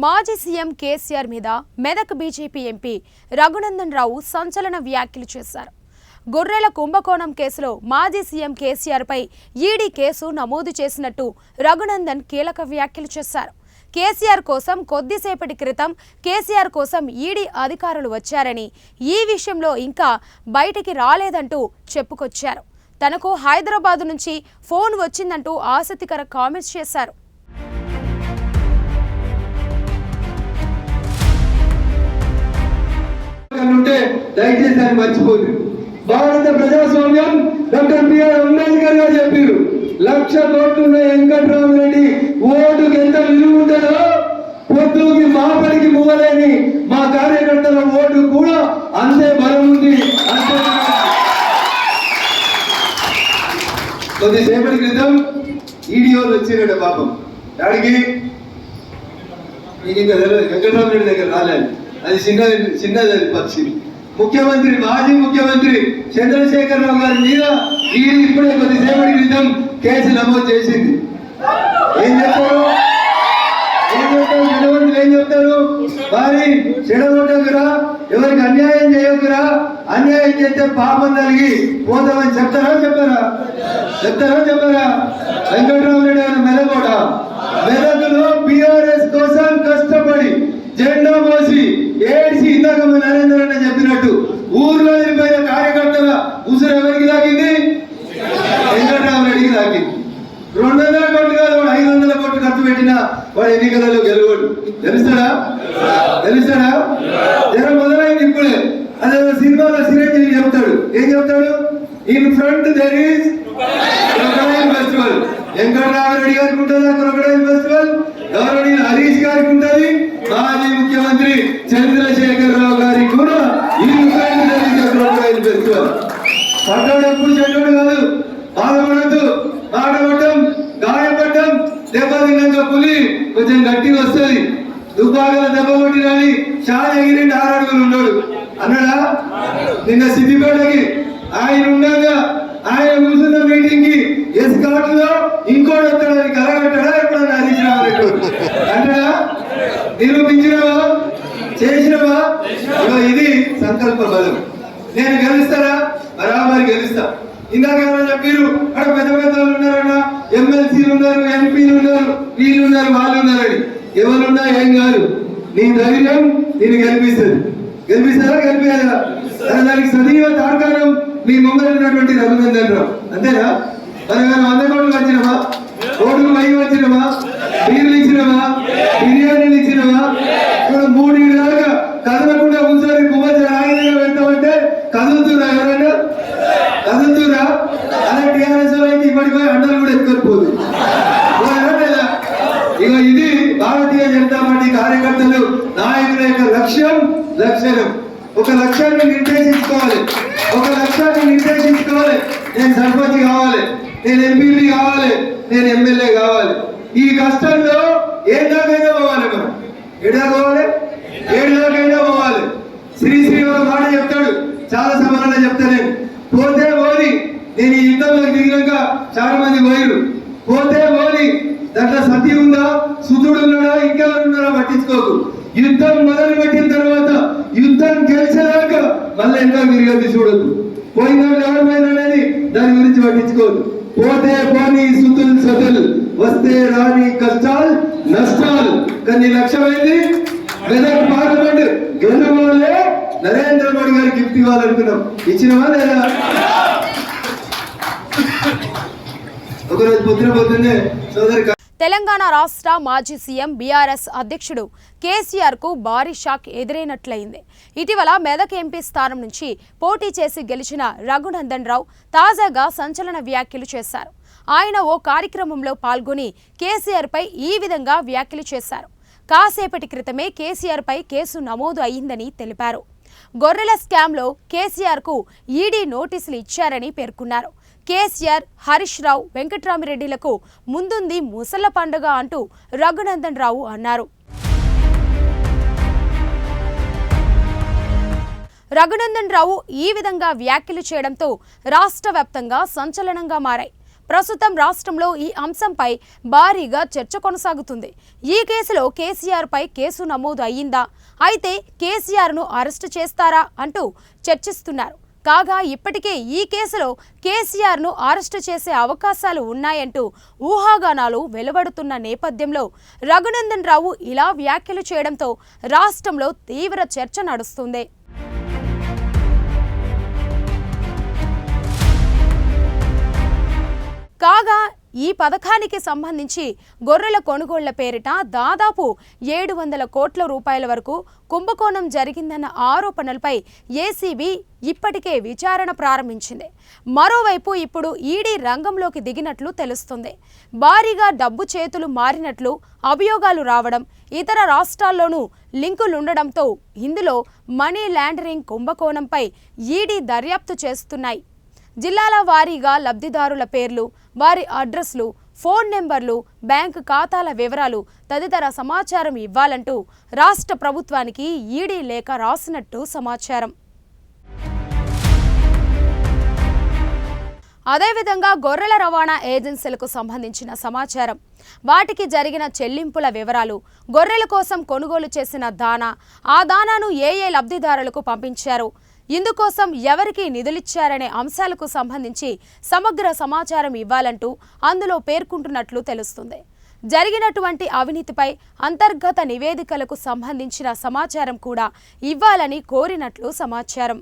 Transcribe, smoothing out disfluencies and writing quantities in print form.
మాజీ సీఎం కేసీఆర్ మీద Medak BJP MP Raghunandan Rao సంచలన వ్యాఖ్యలు చేశారు. గొర్రెల కుంభకోణం కేసులో మాజీ సీఎం కేసీఆర్ పై ఈడీ కేసు నమోదు చేసినట్టు రఘునందన్ కీలక వ్యాఖ్యలు చేశారు. కేసీఆర్ కోసం కొద్దిసేపటి క్రితం కేసీఆర్ కోసం ఈడీ అధికారులు వచ్చారని, ఈ విషయంలో ఇంకా బయటికి రాలేదంటూ చెప్పుకొచ్చారు. తనకు హైదరాబాద్ నుంచి ఫోన్ వచ్చిందంటూ ఆసక్తికర కామెంట్స్ చేశారు. దయచేసి అని మర్చిపోదు. భారత ప్రజాస్వామ్యం డాక్టర్ బిఆర్ అంబేద్కర్ గారు చెప్పారు, 1,00,000 కోట్లున్న వెంకట్రామరెడ్డి ఓటుకు ఎంత విలువ ఉంటుందో పొద్దుకి మాపడికి మూవలేని మా కార్యకర్తల ఓటు కూడా అంతే బలం ఉంది. కొద్దిసేపటి క్రితం ఈడీఓలు వచ్చిరట పాపం. దానికి మీకు ఇంకా వెంకట్రామరెడ్డి దగ్గర రాలేదు, అది చిన్నది పక్షి. ముఖ్యమంత్రి మాజీ ముఖ్యమంత్రి చంద్రశేఖరరావు గారి మీద ఈడీ ఇప్పుడే కొద్దిసేపటి క్రితం కేసు నమోదు చేసింది. ఏం చెప్తారు జనవంతులు, ఏం చెప్తారు? వారి చెడగొట్టకురా, ఎవరికి అన్యాయం చేయకురా, అన్యాయం చేస్తే పాపం కలిగి పోతామని చెప్తారా చెప్పారా? వెంకటరామరెడ్డి గారు మెదకులో బీఆర్ఎస్ కోసం కష్టపడి జెండా మోసి ఏడ్చి ఇందాక నరేంద్ర అన్న చెప్పినట్టు ఊర్లో వెళ్ళిపోయిన కార్యకర్తల ఉసురు ఎవరికి తాకింది? వెంకటరామరెడ్డికి తాకింది. 200 కోట్లు కాదు, వాడు 500 కోట్లు ఖర్చు పెట్టినా వాడు ఎన్నికలలో గెలవడు. తెలుస్తాడా? జనం మొదలైంది ఇప్పుడే. అదే సినిమాలో చిరంజీవి చెప్తాడు, ఏం చెప్తాడు? In front there is crocodile festival. Venkataramareddy గారికి ఉంటుందా క్రొకడైల్ ఫెస్టివల్? గౌరవనీయులు హరీష్ గారికి ఉంటుంది, మాజీ ముఖ్యమంత్రి చంద్రశేఖరరావు గారికి కూడా ఈ క్రొకడైల్ ఫెస్టివల్. పడ్డాడు ఎప్పుడు చెడ్డాడు కాదు, బాధపడద్దు. ఆడబడ్డం, గాయపడ్డం, దెబ్బ తిన్నాక పులి కొంచెం గట్టిగా వస్తుంది. దుబ్బాకల దెబ్బ కొట్టినని చాలా ఎగిరిండి 6 అడుగులు ఉన్నాడు అన్నాడా? నిన్న సిద్దిపేటకి ఆయన ఉండగా ఆయన కూర్చున్న మీటింగ్ కి ఎస్కాట్లో ఇంకోటి వస్తాడని కలగట్టాడా? ఎప్పుడన్నా హరీష్ రావు అంటాడా? నిరూపించినవా? చేసినవా? ఇది సంకల్ప బలం. నేను గెలుస్తారా? బరాబరి గెలుస్తా. ఇందాక ఏమైనా చెప్పారు, అక్కడ పెద్ద పెద్దలు ఉన్నారన్న, ఎమ్మెల్సీలు ఉన్నారు, ఎంపీలు ఉన్నారు, వీళ్ళు ఉన్నారు, వాళ్ళు ఉన్నారని. ఎవరున్నా ఏం కాదు, నీ ధైర్యం నేను గెలిపిస్తారా? గెలిపేయాలా? దానికి సజీవ తార్కాణం మీ ముందర ఉన్నటువంటి రఘునందన్ రావు. అంతేనా? మరి మనం 100 కోట్లు వచ్చినవా? ఓటుకు పైకి వచ్చినవా? బీర్లు ఇచ్చినవా? బిర్యానీలు ఇచ్చినవా? ఇప్పుడు 3 ఏళ్ళగా కదలకుండా కూర్చొని పువ్వు రాగిగా వెళ్తామంటే కదులుతున్నా? ఎవరైనా కదులుతురా? అలా టీఆర్ఎస్ అయితే ఇప్పటికీ అండలు కూడా ఎత్తుకోకపోదు. ఇక ఇది భారతీయ జనతా పార్టీ కార్యకర్తలు, నాయకుల యొక్క లక్ష్యం. ఒక లక్ష్యాన్ని నిర్దేశించుకోవాలి. నేను సర్పంచ్ కావాలి, నేను ఎంపీపీ కావాలి, నేను ఎమ్మెల్యే కావాలి. ఈ కష్టంలో ఏ దాకైనా పోవాలి. మనం ఏడు దాకైనా పోవాలి. శ్రీ ఒక మాట చెప్తాడు, చాలా సమానంగా చెప్తా. నేను పోతే పోని, నేను ఈ యుద్ధంలోకి దిగినాక చాలా మంది పోయిరు. పోతే పోని, దాంట్లో సతీ ఉందా, సుతుడు ఉన్నాడా, ఇంకెవరు ఉన్నారా పట్టించుకోకు. యుద్ధం మొదలు పెట్టిన తర్వాత యుద్ధం గెలిచేదాకా మళ్ళీ ఇంకా తిరిగి చూడద్దు. పోయిన ఎవరిమైనా అనేది దాని గురించి పట్టించుకోవద్దు. పోతే పోని సుతులు వస్తే రాని కష్టాలు నష్టాలు. కానీ లక్ష్యమైంది మెదక్ పార్లమెంట్ గెలవాలే. నరేంద్ర మోడీ గారికి గిఫ్ట్ ఇవ్వాలనుకున్నాం, ఇచ్చినవా లేదా? ఒకరోజు పొద్దున్నే సోదరి తెలంగాణ రాష్ట్ర మాజీ సీఎం బీఆర్ఎస్ అధ్యక్షుడు కేసీఆర్ కు భారీ షాక్ ఎదురైనట్లయింది. ఇటీవల మెదక్ ఎంపీ స్థానం నుంచి పోటీ చేసి గెలిచిన రఘునందన్ రావు తాజాగా సంచలన వ్యాఖ్యలు చేశారు. ఆయన ఓ కార్యక్రమంలో పాల్గొని కేసీఆర్ పై ఈ విధంగా వ్యాఖ్యలు చేశారు. కాసేపటి క్రితమే కేసీఆర్ పై కేసు నమోదు అయ్యిందని తెలిపారు. గొర్రెల స్కామ్లో కేసీఆర్ కు ఈడీ నోటీసులు ఇచ్చారని పేర్కొన్నారు. కేసీఆర్, హరీష్ రావు, వెంకట్రామరెడ్డిలకు ముందుంది ముసళ్ల పండుగ అంటూ రఘునందన్ రావు అన్నారు. రఘునందన్ రావు ఈ విధంగా వ్యాఖ్యలు చేయడంతో రాష్ట్ర వ్యాప్తంగా సంచలనంగా మారాయి. ప్రస్తుతం రాష్ట్రంలో ఈ అంశంపై భారీగా చర్చ కొనసాగుతుంది. ఈ కేసులో కేసీఆర్ పై కేసు నమోదు అయ్యిందా, అయితే కేసీఆర్ను అరెస్టు చేస్తారా అంటూ చర్చిస్తున్నారు. కాగా ఇప్పటికే ఈ కేసులో కేసీఆర్ను అరెస్టు చేసే అవకాశాలు ఉన్నాయంటూ ఊహాగానాలు వెలువడుతున్న నేపథ్యంలో రఘునందన్ రావు ఇలా వ్యాఖ్యలు చేయడంతో రాష్ట్రంలో తీవ్ర చర్చ నడుస్తుంది. కాగా ఈ పథకానికి సంబంధించి గొర్రెల కొనుగోళ్ల పేరిట దాదాపు 700 కోట్ల రూపాయల వరకు కుంభకోణం జరిగిందన్న ఆరోపణలపై ఏసీబీ ఇప్పటికే విచారణ ప్రారంభించింది. మరోవైపు ఇప్పుడు ఈడీ రంగంలోకి దిగినట్లు తెలుస్తుంది. భారీగా డబ్బు చేతులు మారినట్లు అభియోగాలు రావడం, ఇతర రాష్ట్రాల్లోనూ లింకులుండడంతో ఇందులో మనీ లాండరింగ్ కుంభకోణంపై ఈడీ దర్యాప్తు చేస్తున్నాయి. జిల్లాల వారీగా లబ్ధిదారుల పేర్లు, వారి అడ్రస్లు, ఫోన్ నెంబర్లు, బ్యాంకు ఖాతాల వివరాలు తదితర సమాచారం ఇవ్వాలంటూ రాష్ట్ర ప్రభుత్వానికి ఈడీ లేఖ రాసినట్టు సమాచారం. అదేవిధంగా గొర్రెల రవాణా ఏజెన్సీలకు సంబంధించిన సమాచారం, వాటికి జరిగిన చెల్లింపుల వివరాలు, గొర్రెల కోసం కొనుగోలు చేసిన దానా, ఆ దానాను ఏ లబ్ధిదారులకు పంపించారు, ఇందుకోసం ఎవరికి నిధులిచ్చారనే అంశాలకు సంబంధించి సమగ్ర సమాచారం ఇవ్వాలంటూ అందులో పేర్కొంటున్నట్లు తెలుస్తుంది. జరిగినటువంటి అవినీతిపై అంతర్గత నివేదికలకు సంబంధించిన సమాచారం కూడా ఇవ్వాలని కోరినట్లు సమాచారం.